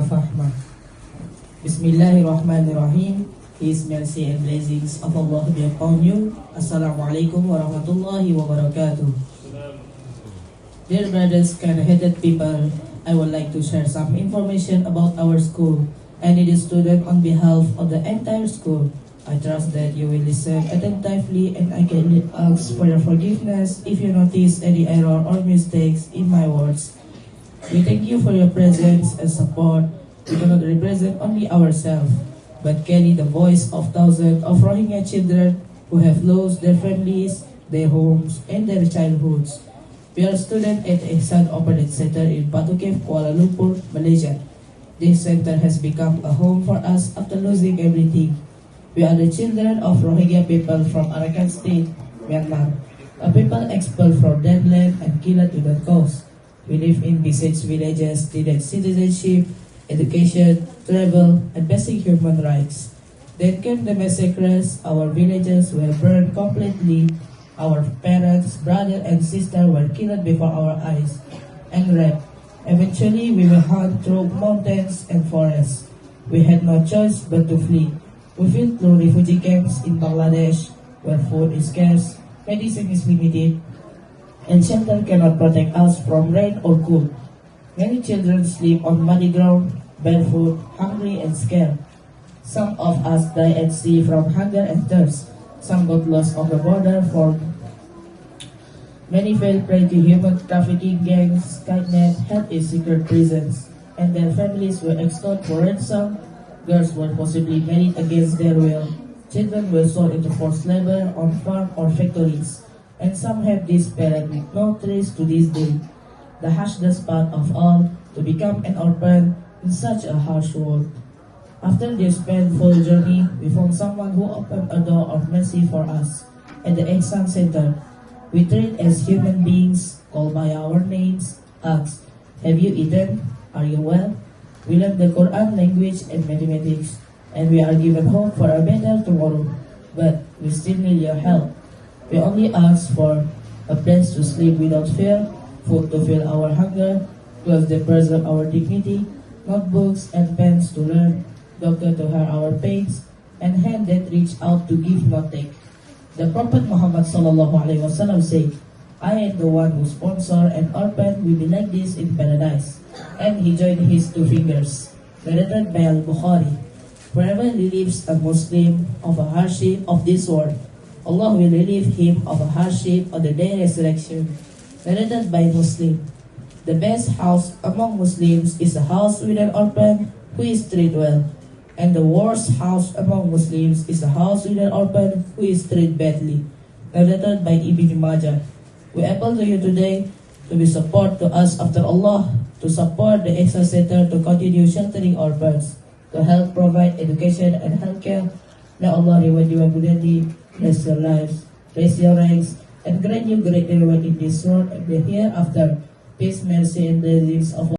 Fahma. Bismillahirrahmanirrahim. His mercy and blessings of Allah be upon you. Assalamualaikum warahmatullahi wabarakatuh. Dear brothers, kind-hearted people, I would like to share some information about our school and it is student on behalf of the entire school. I trust that you will listen attentively and I can ask for your forgiveness if you notice any error or mistakes in my words. We thank you for your presence and support. We cannot represent only ourselves, but carry the voice of thousands of Rohingya children who have lost their families, their homes, and their childhoods. We are students at Ihsan Operated Center in Batu Cave, Kuala Lumpur, Malaysia. This center has become a home for us after losing everything. We are the children of Rohingya people from Arakan State, Myanmar, a people expelled from their land and killed to the coast. We live in besieged villages, needed citizenship, education, travel, and basic human rights. Then came the massacres, our villages were burned completely, our parents, brother, and sister were killed before our eyes, and raped. Eventually, we were hunted through mountains and forests. We had no choice but to flee. We fled through refugee camps in Bangladesh, where food is scarce, medicine is limited, and shelter cannot protect us from rain or cold. Many children sleep on muddy ground, barefoot, hungry and scared. Some of us die at sea from hunger and thirst. Some got lost on the border for many fell prey to human trafficking gangs, kidnapped, held in secret prisons, and their families were extorted for ransom. Girls were possibly married against their will. Children were sold into forced labor on farms or factories, and some have disappeared with no trace to this day. The harshest part of all, to become an orphan in such a harsh world. After this painful journey, we found someone who opened a door of mercy for us at the Ihsan Center. We treat as human beings, call by our names, ask, have you eaten? Are you well? We learn the Quran language and mathematics, and we are given hope for a better tomorrow. But we still need your help. We only ask for a place to sleep without fear, food to fill our hunger, clothes that preserve our dignity, notebooks and pens to learn, doctor to hear our pains, and hand that reach out to give not take. The Prophet Muhammad ﷺ said, I am the one who sponsor an orphan will be like this in paradise. And he joined his two fingers. Narrated by Al-Bukhari. Wherever lives a Muslim of a hardship of this world, Allah will relieve him of a hardship on the day of resurrection. Narrated by Muslim. The best house among Muslims is a house with an orphan who is treated well. And the worst house among Muslims is a house with an orphan who is treated badly. Narrated by Ibn Majah. We appeal to you today to be support to us after Allah, to support the Ihsan Center to continue sheltering orphans, to help provide education and healthcare. May Allah reward you abundantly, bless your lives, raise your ranks, and grant you great reward in this world and the hereafter. Peace, mercy, and blessings of